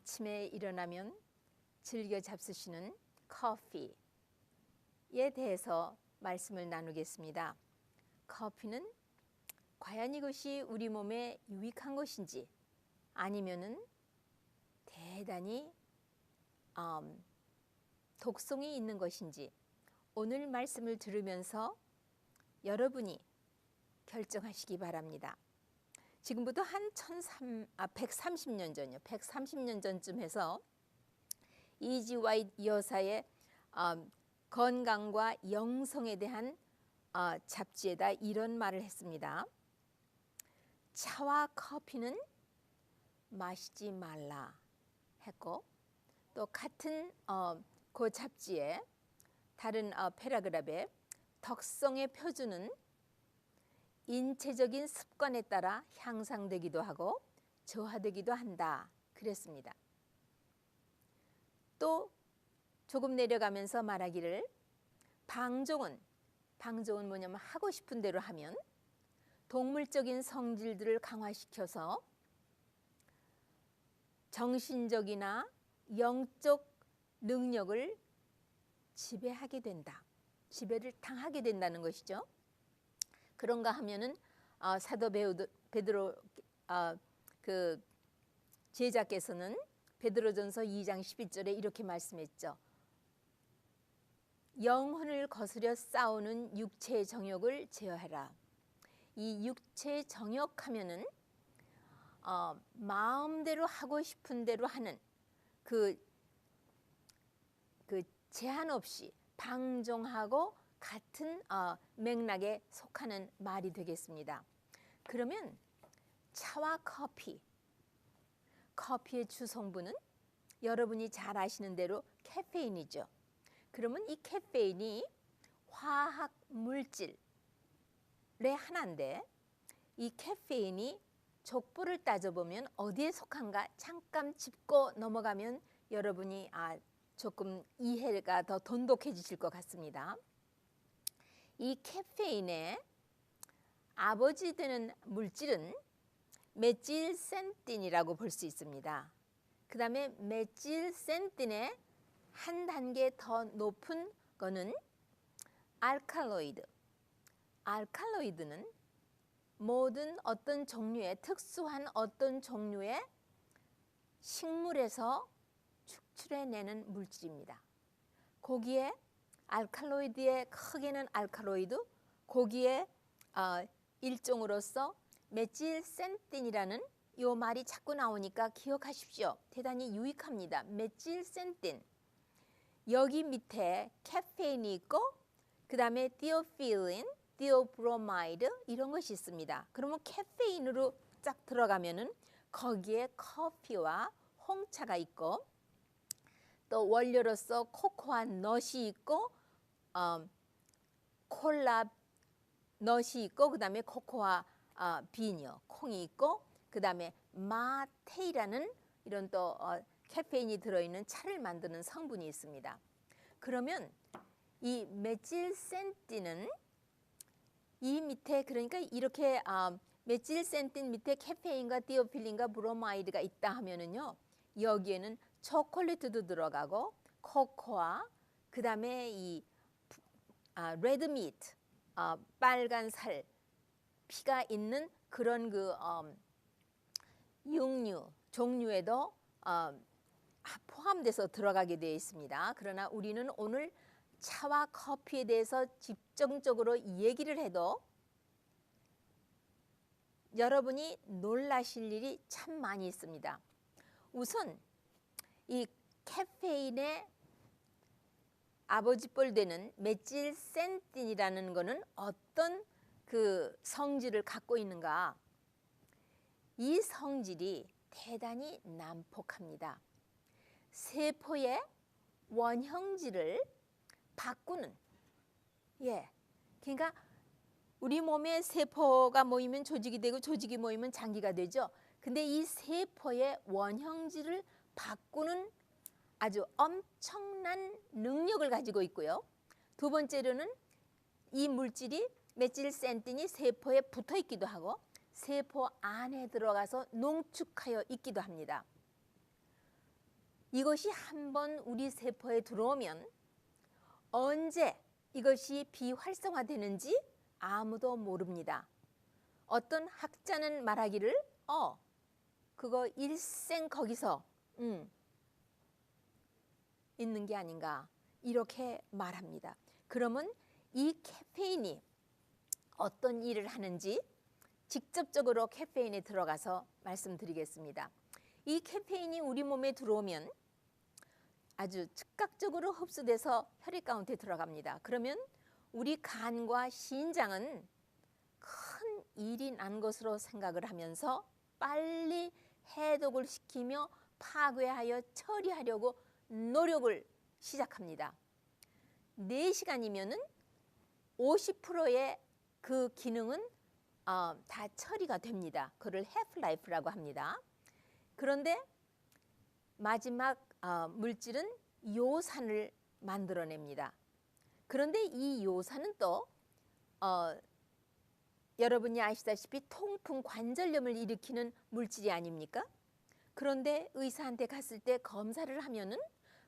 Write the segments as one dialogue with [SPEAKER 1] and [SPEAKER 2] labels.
[SPEAKER 1] 아침에 일어나면 즐겨 잡수시는 커피에 대해서 말씀을 나누겠습니다. 커피는 과연 이것이 우리 몸에 유익한 것인지 아니면은 대단히 독성이 있는 것인지 오늘 말씀을 들으면서 여러분이 결정하시기 바랍니다. 지금부터 한 130년 전이요. 130년 전쯤 해서 이지 화이트 여사의 건강과 영성에 대한 잡지에다 이런 말을 했습니다. 차와 커피는 마시지 말라 했고, 또 같은 그 잡지에 다른 패러그래프에 덕성의 표준은 인체적인 습관에 따라 향상되기도 하고 저하되기도 한다 그랬습니다. 또 조금 내려가면서 말하기를 방종은 뭐냐면 하고 싶은 대로 하면 동물적인 성질들을 강화시켜서 정신적이나 영적 능력을 지배하게 된다. 지배를 당하게 된다는 것이죠. 그런가 하면은 사도 베드로 그 제자께서는 베드로전서 2장 12절에 이렇게 말씀했죠. 영혼을 거스려 싸우는 육체의 정욕을 제어하라. 이 육체의 정욕하면은 마음대로 하고 싶은 대로 하는 그 제한 없이 방종하고 같은 맥락에 속하는 말이 되겠습니다. 그러면 차와 커피의 주성분은 여러분이 잘 아시는 대로 카페인이죠. 그러면 이 카페인이 화학 물질의 하나인데 이 카페인이 족보를 따져보면 어디에 속한가 잠깐 짚고 넘어가면 여러분이 조금 이해가 더 돈독해지실 것 같습니다. 이 카페인의 아버지 되는 물질은 메틸센틴이라고 볼 수 있습니다. 그 다음에 메틸센틴의 한 단계 더 높은 거는 알칼로이드. 알칼로이드는 모든 어떤 종류의 특수한 어떤 종류의 식물에서 축출해내는 물질입니다. 거기에 알칼로이드의 크게는 알칼로이드, 거기에 일종으로서 메틸센틴이라는 이 말이 자꾸 나오니까 기억하십시오. 대단히 유익합니다. 메틸센틴. 여기 밑에 카페인이 있고 그 다음에 티오필린, 티오브로마이드 이런 것이 있습니다. 그러면 카페인으로 쫙 들어가면은 거기에 커피와 홍차가 있고 또 원료로서 코코아 넛이 있고 콜라 넛이 있고 그 다음에 코코아 비뇨 콩이 있고 그 다음에 마테이라는 이런 또 카페인이 들어있는 차를 만드는 성분이 있습니다. 그러면 이 메틸센틴은 이 밑에 그러니까 이렇게 메틸센틴 밑에 카페인과 티오필린과 브로마이드가 있다 하면은요 여기에는 초콜릿도 들어가고 코코아 그 다음에 이 레드미트 빨간 살 피가 있는 그런 그 육류 종류에도 포함돼서 들어가게 되어 있습니다. 그러나 우리는 오늘 차와 커피에 대해서 집중적으로 얘기를 해도 여러분이 놀라실 일이 참 많이 있습니다. 우선 이 카페인의 아버지뻘 되는 메틸센틴이라는 것은 어떤 그 성질을 갖고 있는가? 이 성질이 대단히 난폭합니다. 세포의 원형질을 바꾸는 그러니까 우리 몸에 세포가 모이면 조직이 되고 조직이 모이면 장기가 되죠. 근데 이 세포의 원형질을 바꾸는 아주 엄청난 능력을 가지고 있고요. 두 번째로는 이 물질이 메틸센틴이 세포에 붙어 있기도 하고 세포 안에 들어가서 농축하여 있기도 합니다. 이것이 한번 우리 세포에 들어오면 언제 이것이 비활성화되는지 아무도 모릅니다. 어떤 학자는 말하기를 그거 일생 거기서 있는 게 아닌가 이렇게 말합니다. 그러면 이 카페인이 어떤 일을 하는지 직접적으로 카페인에 들어가서 말씀드리겠습니다. 이 카페인이 우리 몸에 들어오면 아주 즉각적으로 흡수돼서 혈액 가운데 들어갑니다. 그러면 우리 간과 신장은 큰 일이 난 것으로 생각을 하면서 빨리 해독을 시키며 파괴하여 처리하려고 노력을 시작합니다. 4시간이면은 50%의 그 기능은 다 처리가 됩니다. 그걸 half-life라고 합니다. 그런데 마지막 물질은 요산을 만들어냅니다. 그런데 이 요산은 또 여러분이 아시다시피 통풍 관절염을 일으키는 물질이 아닙니까? 그런데 의사한테 갔을 때 검사를 하면은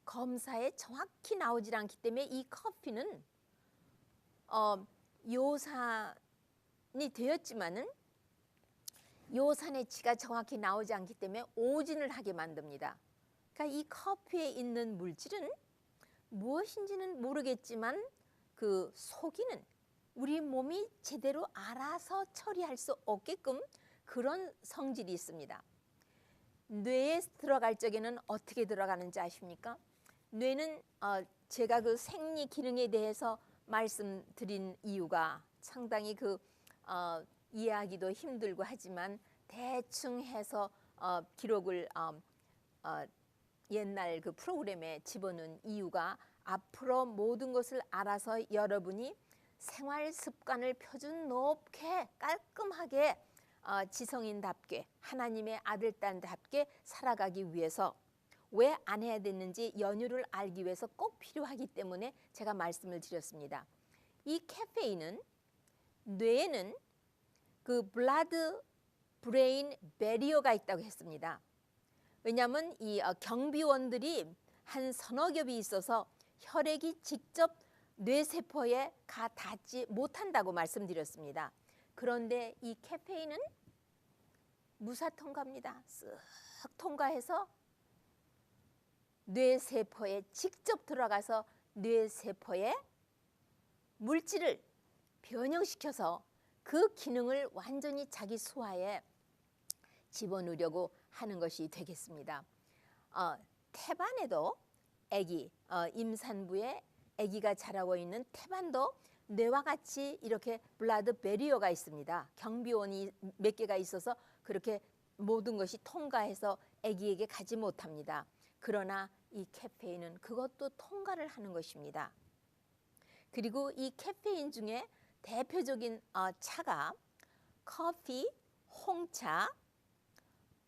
[SPEAKER 1] 검사에 정확히 나오질 않기 때문에 이 커피는 요산이 되었지만은 요산의 치가 정확히 나오지 않기 때문에 오진을 하게 만듭니다. 그러니까 이 커피에 있는 물질은 무엇인지는 모르겠지만 그 속이는 우리 몸이 제대로 알아서 처리할 수 없게끔 그런 성질이 있습니다. 뇌에 들어갈 적에는 어떻게 들어가는지 아십니까? 뇌는 제가 그 생리 기능에 대해서 말씀드린 이유가 상당히 이해하기도 힘들고 하지만 대충 해서 기록을 옛날 그 프로그램에 집어넣은 이유가 앞으로 모든 것을 알아서 여러분이 생활 습관을 표준 높게 깔끔하게 지성인답게 하나님의 아들 딸답게 살아가기 위해서 왜 안 해야 되는지 연유를 알기 위해서 꼭 필요하기 때문에 제가 말씀을 드렸습니다. 이 카페인은 뇌에는 그 블라드 브레인 베리어가 있다고 했습니다. 왜냐하면 이 경비원들이 한 서너 겹이 있어서 혈액이 직접 뇌세포에 닿지 못한다고 말씀드렸습니다. 그런데 이 카페인은 무사 통과입니다. 쓱 통과해서 뇌세포에 직접 들어가서 뇌세포에 물질을 변형시켜서 그 기능을 완전히 자기 수하에 집어넣으려고 하는 것이 되겠습니다. 태반에도 아기, 임산부에 아기가 자라고 있는 태반도 뇌와 같이 이렇게 블라드 베리어가 있습니다. 경비원이 몇 개가 있어서 그렇게 모든 것이 통과해서 아기에게 가지 못합니다. 그러나 이 카페인은 그것도 통과를 하는 것입니다. 그리고 이 카페인 중에 대표적인 차가 커피, 홍차,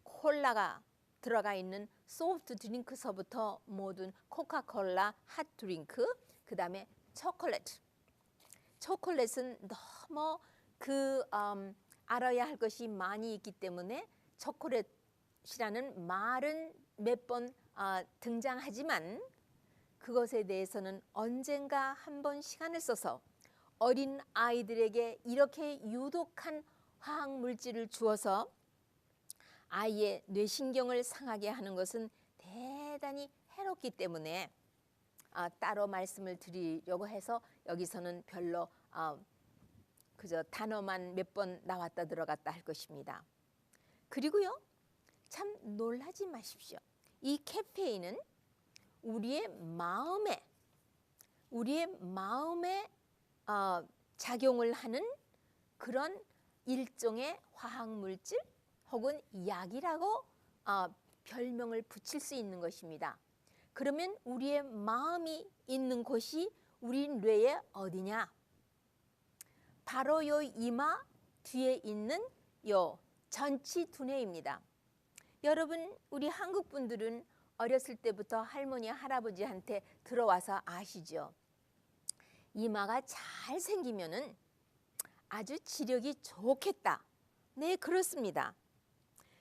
[SPEAKER 1] 콜라가 들어가 있는 소프트 드링크서부터 모든 코카콜라, 핫드링크, 그 다음에 초콜릿. 초콜릿은 너무 알아야 할 것이 많이 있기 때문에 초콜릿이라는 말은 몇 번 등장하지만 그것에 대해서는 언젠가 한번 시간을 써서 어린 아이들에게 이렇게 유독한 화학 물질을 주어서 아이의 뇌신경을 상하게 하는 것은 대단히 해롭기 때문에 따로 말씀을 드리려고 해서 여기서는 별로 그저 단어만 몇 번 나왔다 들어갔다 할 것입니다. 그리고요, 참 놀라지 마십시오. 이 카페인은 우리의 마음에 작용을 하는 그런 일종의 화학물질 혹은 약이라고 별명을 붙일 수 있는 것입니다. 그러면 우리의 마음이 있는 곳이 우리 뇌의 어디냐? 바로 요 이마 뒤에 있는 요 전치 두뇌입니다. 여러분, 우리 한국 분들은 어렸을 때부터 할머니, 할아버지한테 들어와서 아시죠? 이마가 잘 생기면은 아주 지력이 좋겠다. 네, 그렇습니다.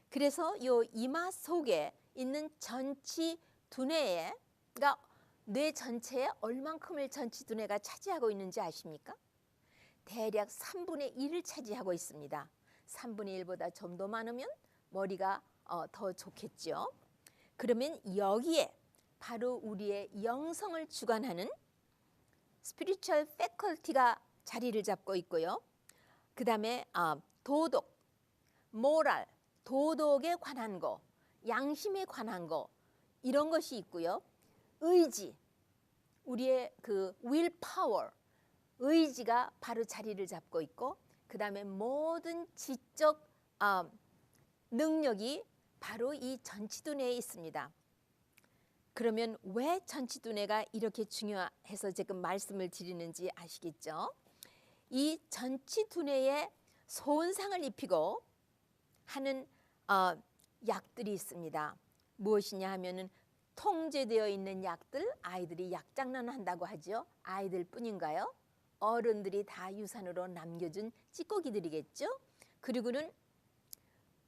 [SPEAKER 1] 그래서 요 이마 속에 있는 전치 두뇌에, 그러니까 뇌 전체에 얼만큼을 전치두뇌가 차지하고 있는지 아십니까? 대략 3분의 1을 차지하고 있습니다. 3분의 1보다 좀 더 많으면 머리가 더 좋겠죠. 그러면 여기에 바로 우리의 영성을 주관하는 스피리추얼 패컬티가 자리를 잡고 있고요. 그 다음에 도덕, 모랄, 도덕에 관한 거, 양심에 관한 거, 이런 것이 있고요. 의지, 우리의 그 willpower, 의지가 바로 자리를 잡고 있고, 그 다음에 모든 지적 능력이 바로 이 전치두뇌에 있습니다. 그러면 왜 전치두뇌가 이렇게 중요해서 지금 말씀을 드리는지 아시겠죠? 이 전치두뇌에 손상을 입히고 하는 약들이 있습니다. 무엇이냐 하면은 통제되어 있는 약들, 아이들이 약장난을 한다고 하죠. 아이들 뿐인가요? 어른들이 다 유산으로 남겨준 찌꺼기들이겠죠. 그리고는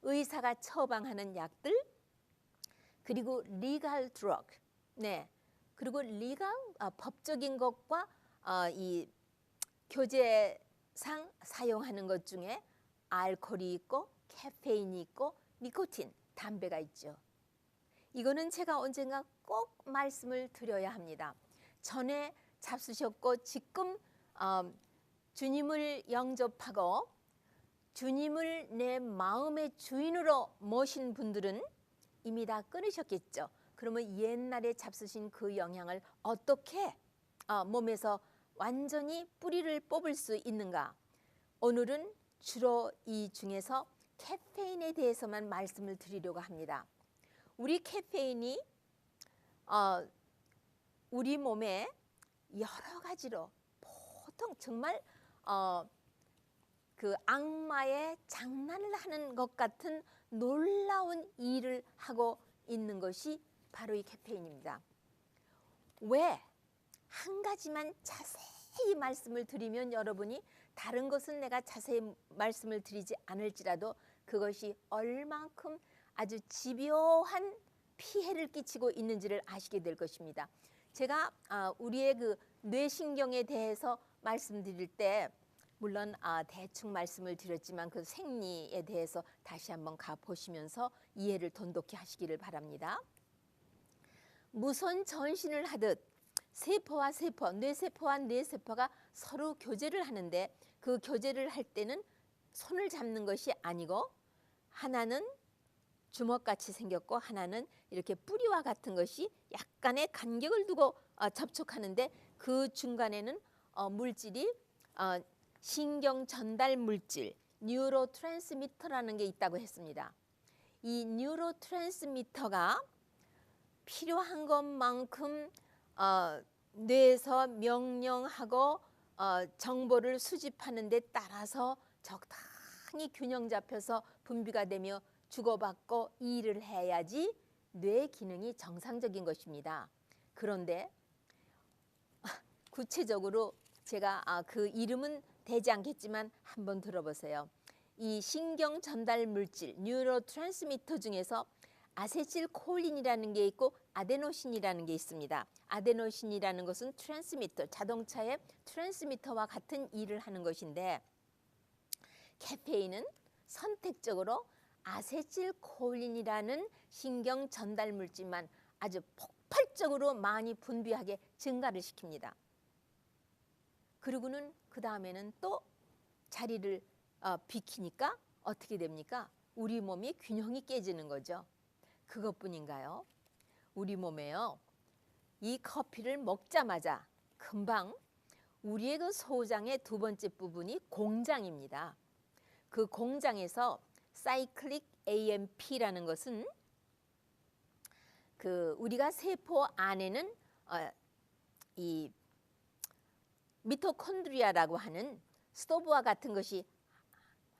[SPEAKER 1] 의사가 처방하는 약들, 그리고 legal drug, 네, 그리고 legal 법적인 것과 이 교제상 사용하는 것 중에 알코올이 있고 카페인이 있고 니코틴, 담배가 있죠. 이거는 제가 언젠가 꼭 말씀을 드려야 합니다. 전에 잡수셨고 지금 주님을 영접하고 주님을 내 마음의 주인으로 모신 분들은 이미 다 끊으셨겠죠. 그러면 옛날에 잡수신 그 영향을 어떻게 몸에서 완전히 뿌리를 뽑을 수 있는가? 오늘은 주로 이 중에서 카페인에 대해서만 말씀을 드리려고 합니다. 우리 카페인이 우리 몸에 여러 가지로 보통 정말 그 악마의 장난을 하는 것 같은 놀라운 일을 하고 있는 것이 바로 이 카페인입니다. 왜? 한 가지만 자세히 말씀을 드리면 여러분이 다른 것은 내가 자세히 말씀을 드리지 않을지라도 그것이 얼만큼 아주 집요한 피해를 끼치고 있는지를 아시게 될 것입니다. 제가 우리의 그 뇌신경에 대해서 말씀드릴 때 물론 대충 말씀을 드렸지만 그 생리에 대해서 다시 한번 가보시면서 이해를 돈독히 하시기를 바랍니다. 무선 전신을 하듯 세포와 세포, 뇌세포와 뇌세포가 서로 교제를 하는데 그 교제를 할 때는 손을 잡는 것이 아니고 하나는 주먹같이 생겼고 하나는 이렇게 뿌리와 같은 것이 약간의 간격을 두고 접촉하는데 그 중간에는 물질이 신경 전달 물질, 뉴로트랜스미터라는 게 있다고 했습니다. 이 뉴로트랜스미터가 필요한 것만큼 뇌에서 명령하고 정보를 수집하는 데 따라서 적당히 균형 잡혀서 분비가 되며 주고받고 일을 해야지 뇌 기능이 정상적인 것입니다. 그런데 구체적으로 제가 그 이름은 되지 않겠지만 한번 들어보세요. 이 신경 전달 물질 뉴로트랜스미터 중에서 아세틸콜린이라는 게 있고 아데노신이라는 게 있습니다. 아데노신이라는 것은 트랜스미터, 자동차의 트랜스미터와 같은 일을 하는 것인데 카페인은 선택적으로 아세틸콜린이라는 신경 전달 물질만 아주 폭발적으로 많이 분비하게 증가를 시킵니다. 그리고는 그 다음에는 또 자리를 비키니까 어떻게 됩니까? 우리 몸이 균형이 깨지는 거죠. 그것뿐인가요? 우리 몸에요. 이 커피를 먹자마자 금방 우리의 그 소장의 두 번째 부분이 공장입니다. 그 공장에서 사이클릭 AMP라는 것은 그 우리가 세포 안에는 이 미토콘드리아라고 하는 스토브와 같은 것이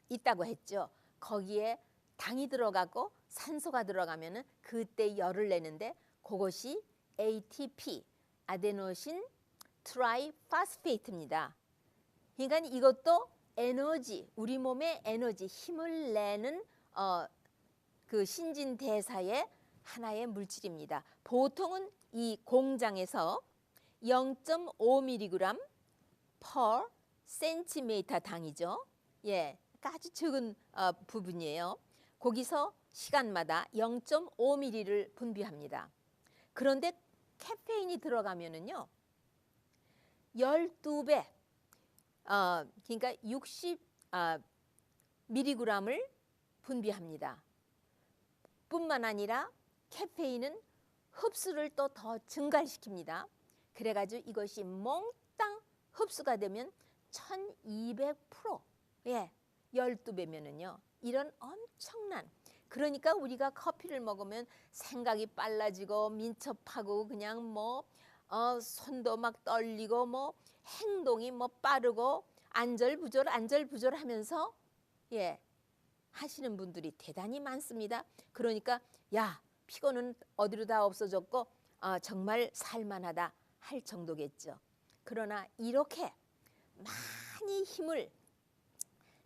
[SPEAKER 1] 있다고 했죠. 거기에 당이 들어가고 산소가 들어가면은 그때 열을 내는데 그것이 ATP, 아데노신 트라이파스페이트입니다. 그러니까 이것도 에너지, 우리 몸의 에너지, 힘을 내는 그 신진대사의 하나의 물질입니다. 보통은 이 공장에서 0.5mg per cm 당이죠. 예, 그러니까 아주 적은 부분이에요. 거기서 시간마다 0.5ml를 분비합니다. 그런데 카페인이 들어가면은요, 12배, 그러니까 60mg을 분비합니다. 뿐만 아니라 카페인은 흡수를 또 더 증가시킵니다. 그래가지고 이것이 몽땅 흡수가 되면 1200%, 예, 12배면은요, 이런 엄청난, 그러니까 우리가 커피를 먹으면 생각이 빨라지고 민첩하고 그냥 뭐 손도 막 떨리고 뭐 행동이 뭐 빠르고 안절부절 하면서 예, 하시는 분들이 대단히 많습니다. 그러니까 야, 피곤은 어디로 다 없어졌고 정말 살만하다 할 정도겠죠. 그러나 이렇게 많이 힘을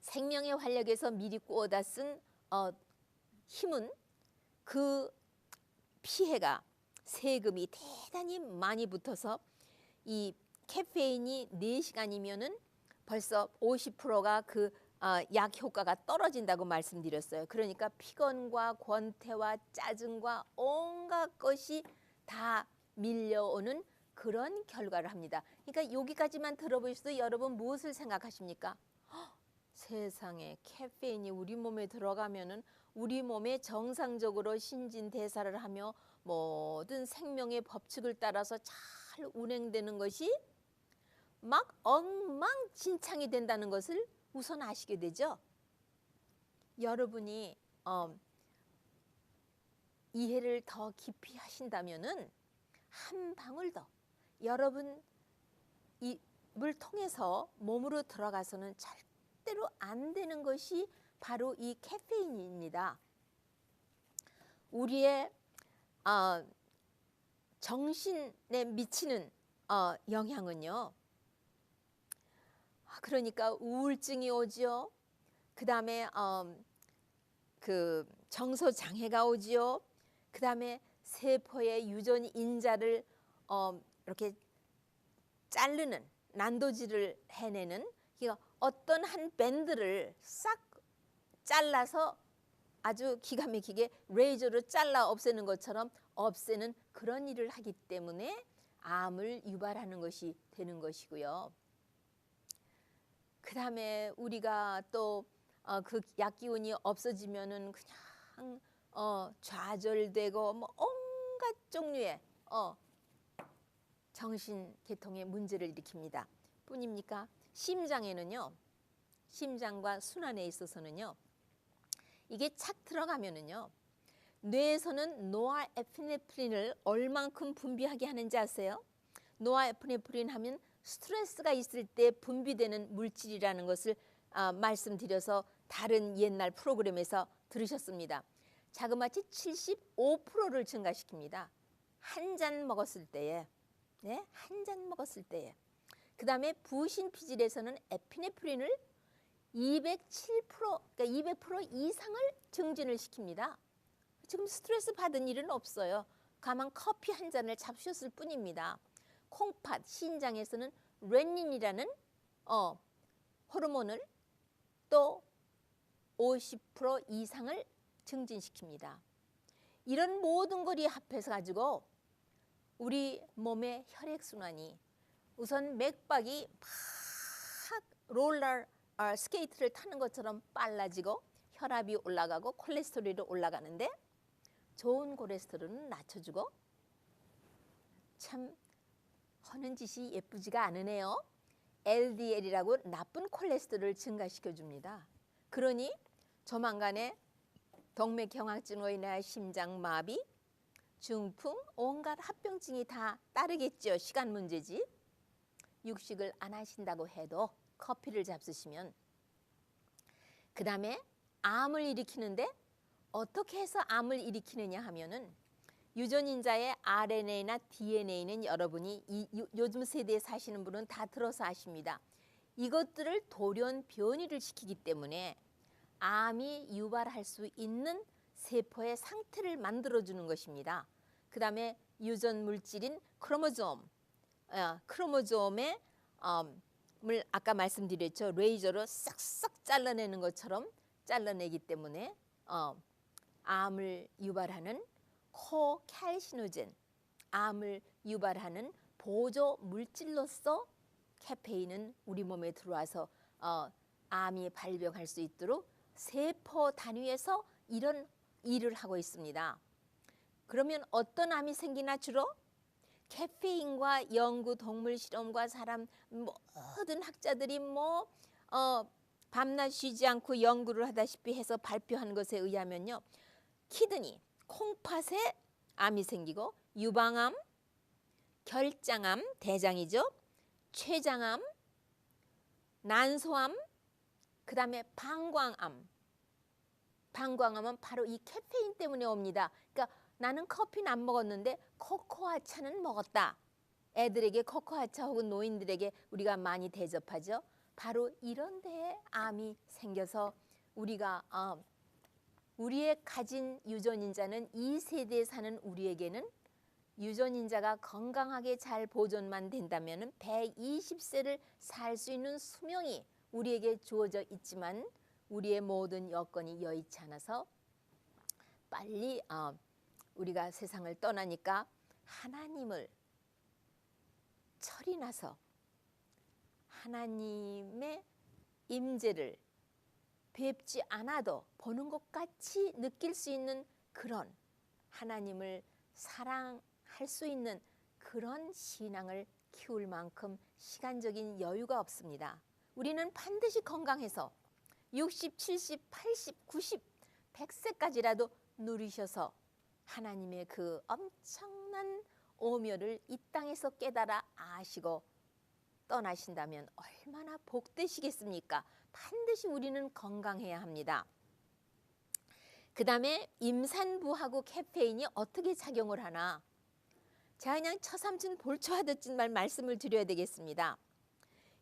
[SPEAKER 1] 생명의 활력에서 미리 꾸어다 쓴 힘은 그 피해가 세금이 대단히 많이 붙어서 이 카페인이 4시간이면은 벌써 50%가 그 약 효과가 떨어진다고 말씀드렸어요. 그러니까 피곤과 권태와 짜증과 온갖 것이 다 밀려오는 그런 결과를 합니다. 그러니까 여기까지만 들어보셔도 여러분 무엇을 생각하십니까? 세상에 카페인이 우리 몸에 들어가면은 우리 몸에 정상적으로 신진대사를 하며 모든 생명의 법칙을 따라서 잘 운행되는 것이 막 엉망진창이 된다는 것을 우선 아시게 되죠. 여러분이 이해를 더 깊이 하신다면은 한 방울 더 여러분 입을 통해서 몸으로 들어가서는 절대로 안 되는 것이 바로 이 카페인입니다. 우리의 정신에 미치는 영향은요. 그러니까 우울증이 오지요. 그 다음에 그 정서 장애가 오지요. 그 다음에 세포의 유전 인자를 이렇게 자르는 난도질을 해내는 어떤 한 밴드를 싹 잘라서 아주 기가 막히게 레이저로 잘라 없애는 것처럼 없애는 그런 일을 하기 때문에 암을 유발하는 것이 되는 것이고요. 그 다음에 우리가 또 그 약기운이 없어지면은 그냥 좌절되고 뭐 온갖 종류의 정신계통의 문제를 일으킵니다. 뿐입니까? 심장에는요, 심장과 순환에 있어서는요, 이게 착 들어가면은요, 뇌에서는 노아에피네프린을 얼만큼 분비하게 하는지 아세요? 노아에피네프린 하면 스트레스가 있을 때 분비되는 물질이라는 것을 말씀드려서 다른 옛날 프로그램에서 들으셨습니다. 자그마치 75%를 증가시킵니다. 한 잔 먹었을 때에, 네, 한 잔 먹었을 때에. 그 다음에 부신피질에서는 에피네프린을 207%, 그러니까 200% 이상을 증진을 시킵니다. 지금 스트레스 받은 일은 없어요. 가만 커피 한 잔을 잡수셨을 뿐입니다. 콩팥, 신장에서는 레닌이라는 호르몬을 또 50% 이상을 증진시킵니다. 이런 모든 것이 합해서 가지고 우리 몸의 혈액순환이 우선 맥박이 팍 롤러 스케이트를 타는 것처럼 빨라지고 혈압이 올라가고 콜레스테롤이 올라가는데 좋은 콜레스테롤은 낮춰주고 참 하는 짓이 예쁘지가 않으네요. LDL이라고 나쁜 콜레스테롤을 증가시켜줍니다. 그러니 조만간에 동맥경화증으로 인해 심장마비, 중풍, 온갖 합병증이 다 따르겠죠. 시간 문제지. 육식을 안 하신다고 해도 커피를 잡수시면 그 다음에 암을 일으키는데 어떻게 해서 암을 일으키느냐 하면은 유전인자의 RNA나 DNA는 여러분이 요즘 세대에 사시는 분은 다 들어서 아십니다. 이것들을 돌연 변이를 시키기 때문에 암이 유발할 수 있는 세포의 상태를 만들어주는 것입니다. 그 다음에 유전 물질인 크로모솜의 을 아까 말씀드렸죠. 레이저로 싹싹 잘라내는 것처럼 잘라내기 때문에 암을 유발하는 코칼시노젠, 암을 유발하는 보조 물질로서 카페인은 우리 몸에 들어와서 암이 발병할 수 있도록 세포 단위에서 이런 일을 하고 있습니다. 그러면 어떤 암이 생기나 주로? 카페인과 연구, 동물 실험과 사람 모든 학자들이 밤낮 쉬지 않고 연구를 하다시피 해서 발표한 것에 의하면요, 키드니, 콩팥에 암이 생기고 유방암, 결장암, 대장이죠, 췌장암, 난소암, 그 다음에 방광암. 방광암은 바로 이 카페인 때문에 옵니다. 그러니까 나는 커피는 안 먹었는데 코코아차는 먹었다. 애들에게 코코아차 혹은 노인들에게 우리가 많이 대접하죠. 바로 이런 데에 암이 생겨서 우리의 가진 유전인자는 이 세대에 사는 우리에게는 유전인자가 건강하게 잘 보존만 된다면 120세를 살 수 있는 수명이 우리에게 주어져 있지만 우리의 모든 여건이 여의치 않아서 빨리 우리가 세상을 떠나니까 하나님을 철이 나서 하나님의 임재를 뵙지 않아도 보는 것 같이 느낄 수 있는 그런 하나님을 사랑할 수 있는 그런 신앙을 키울 만큼 시간적인 여유가 없습니다. 우리는 반드시 건강해서 60, 70, 80, 90, 100세까지라도 누리셔서 하나님의 그 엄청난 오묘를 이 땅에서 깨달아 아시고 떠나신다면 얼마나 복되시겠습니까? 반드시 우리는 건강해야 합니다. 그 다음에 임산부하고 카페인이 어떻게 작용을 하나? 제가 그냥 처삼촌 볼초하듯 말씀을 드려야 되겠습니다.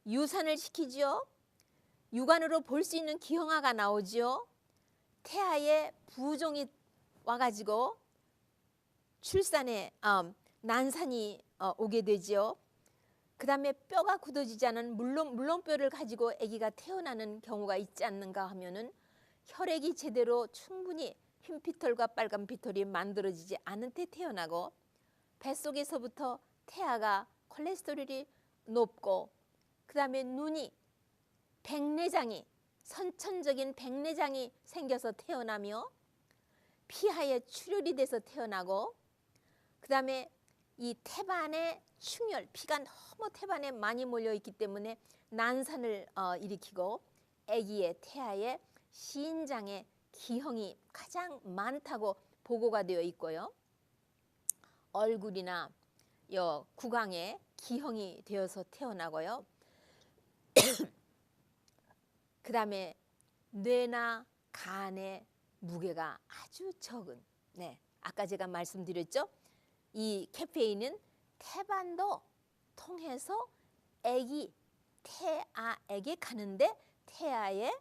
[SPEAKER 1] 유산을 시키지요. 육안으로 볼 수 있는 기형아가 나오지요. 태아에 부종이 와가지고 출산에 난산이 오게 되지요. 그 다음에 뼈가 굳어지지 않은 물렁뼈를 가지고 아기가 태어나는 경우가 있지 않는가 하면은 혈액이 제대로 충분히 흰 피털과 빨간 피털이 만들어지지 않은 때 태어나고 뱃속에서부터 태아가 콜레스테롤이 높고 그 다음에 눈이 백내장이 선천적인 백내장이 생겨서 태어나며 피하에 출혈이 돼서 태어나고 그 다음에 이 태반에 충혈, 피가 너무 태반에 많이 몰려있기 때문에 난산을 일으키고 아기의 태아의 신장의 기형이 가장 많다고 보고가 되어 있고요. 얼굴이나 구강에 기형이 되어서 태어나고요. 그 다음에 뇌나 간의 무게가 아주 적은, 아까 제가 말씀드렸죠. 이 카페인은 태반도 통해서 태아에게 가는데 태아의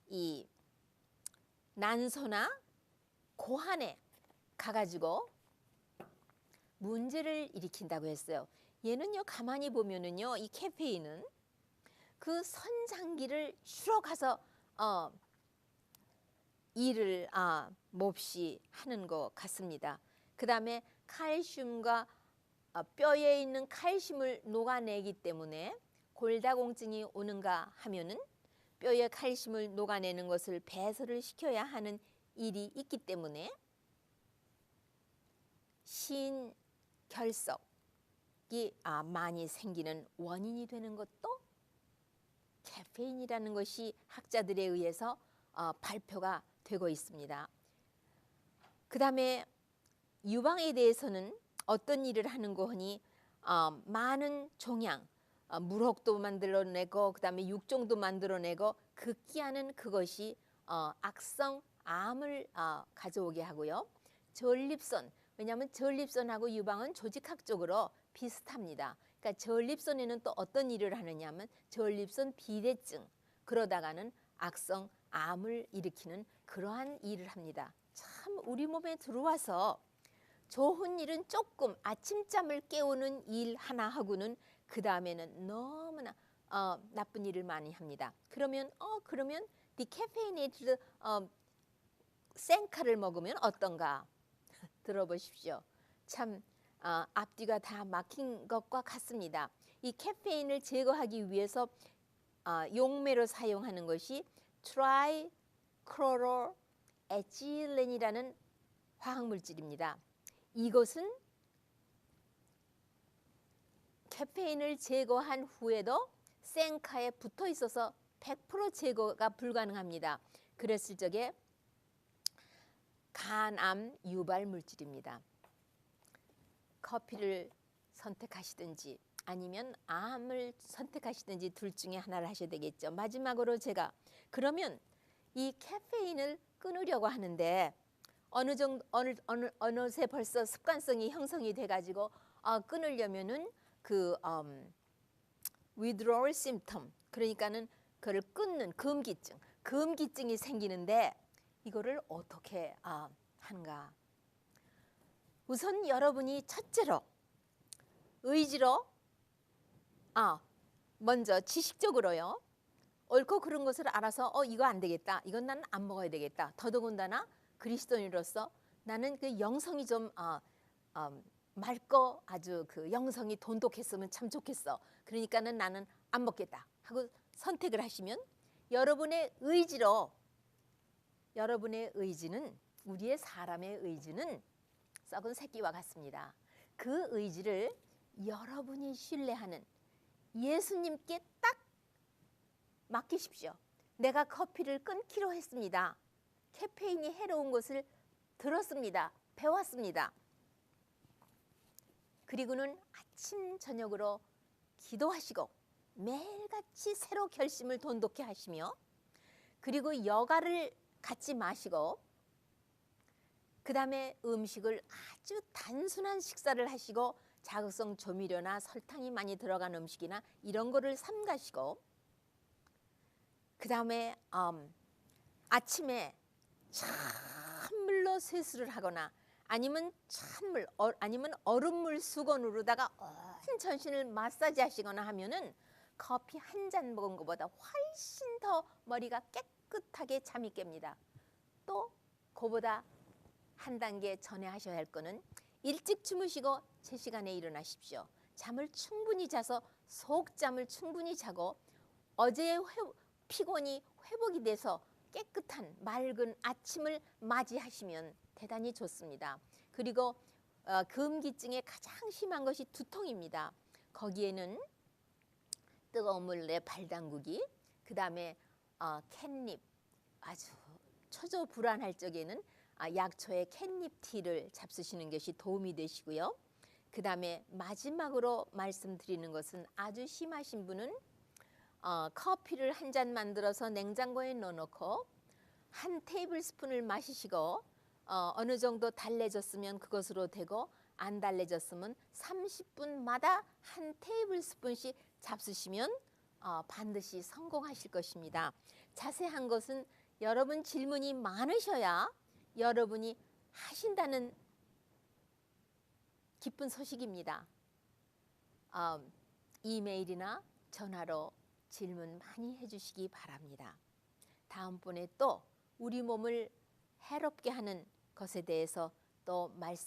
[SPEAKER 1] 이 난소나 고환에 가가지고 문제를 일으킨다고 했어요. 얘는요, 가만히 보면은요, 이 카페인은 그 선장기를 주러 가서 일을 몹시 하는 것 같습니다. 그 다음에 칼슘과 뼈에 있는 칼슘을 녹아내기 때문에 골다공증이 오는가 하면은 뼈에 칼슘을 녹아내는 것을 배설을 시켜야 하는 일이 있기 때문에 신결석이 많이 생기는 원인이 되는 것도 카페인이라는 것이 학자들에 의해서 발표가 되고 있습니다. 그 다음에 유방에 대해서는 어떤 일을 하는 거니 많은 종양, 물혹도 만들어내고 그 다음에 육종도 만들어내고 극기하는 그것이 악성 암을 가져오게 하고요. 전립선, 왜냐하면 전립선하고 유방은 조직학적으로 비슷합니다. 그러니까 전립선에는 또 어떤 일을 하느냐 하면 전립선 비대증, 그러다가는 악성 암을 일으키는 그러한 일을 합니다. 참 우리 몸에 들어와서 좋은 일은 조금 아침잠을 깨우는 일 하나 하고는 그 다음에는 너무나 나쁜 일을 많이 합니다. 그러면 디카페이네이티드 생카를 먹으면 어떤가? 들어보십시오. 참 앞뒤가 다 막힌 것과 같습니다. 이 카페인을 제거하기 위해서 용매로 사용하는 것이 트라이클로로에틸렌이라는 화학물질입니다. 이것은 카페인을 제거한 후에도 생카에 붙어 있어서 100% 제거가 불가능합니다. 그랬을 적에 간암 유발 물질입니다. 커피를 선택하시든지 아니면 암을 선택하시든지 둘 중에 하나를 하셔야 되겠죠. 마지막으로 제가 그러면 이 카페인을 끊으려고 하는데 어느새 벌써 습관성이 형성이 돼가지고 끊으려면은 그 withdrawal symptom, 그러니까는 그를 끊는 금기증이 생기는데 이거를 어떻게 하는가? 우선 여러분이 첫째로 의지로 먼저 지식적으로요. 옳고 그른 것을 알아서 이거 안 되겠다. 이건 나는 안 먹어야 되겠다. 더더군다나 그리스도인으로서 나는 그 영성이 좀 맑고 아주 그 영성이 돈독했으면 참 좋겠어. 그러니까는 나는 안 먹겠다 하고 선택을 하시면 여러분의 의지는 우리의 사람의 의지는 썩은 새끼와 같습니다. 그 의지를 여러분이 신뢰하는 예수님께 딱 맡기십시오. 내가 커피를 끊기로 했습니다. 카페인이 해로운 것을 들었습니다. 배웠습니다. 그리고는 아침 저녁으로 기도하시고 매일같이 새로 결심을 돈독히 하시며 그리고 여가를 갖지 마시고 그 다음에 음식을 아주 단순한 식사를 하시고 자극성 조미료나 설탕이 많이 들어간 음식이나 이런 거를 삼가시고 그 다음에 아침에 찬물로 세수를 하거나 아니면 아니면 얼음물 수건으로다가 온 전신을 마사지 하시거나 하면은 커피 한 잔 먹은 것보다 훨씬 더 머리가 깨끗하게 잠이 깹니다. 또 그보다 한 단계 전에 하셔야 할 거는 일찍 주무시고 제 시간에 일어나십시오. 잠을 충분히 자서 속잠을 충분히 자고 어제의 피곤이 회복이 돼서 깨끗한 맑은 아침을 맞이하시면 대단히 좋습니다. 그리고 금기증에 가장 심한 것이 두통입니다. 거기에는 뜨거운 물에 발 담그기, 그 다음에 캣닙, 아주 초조불안할 적에는 약초의 캣닙 티를 잡수시는 것이 도움이 되시고요. 그 다음에 마지막으로 말씀드리는 것은 아주 심하신 분은 커피를 한 잔 만들어서 냉장고에 넣어놓고 한 테이블 스푼을 마시시고 어느 정도 달래졌으면 그것으로 되고 안 달래졌으면 30분마다 한 테이블 스푼씩 잡수시면 반드시 성공하실 것입니다. 자세한 것은 여러분 질문이 많으셔야 여러분이 하신다는 기쁜 소식입니다. 이메일이나 전화로 질문 많이 해주시기 바랍니다. 다음번에 또 우리 몸을 해롭게 하는 것에 대해서 또 말씀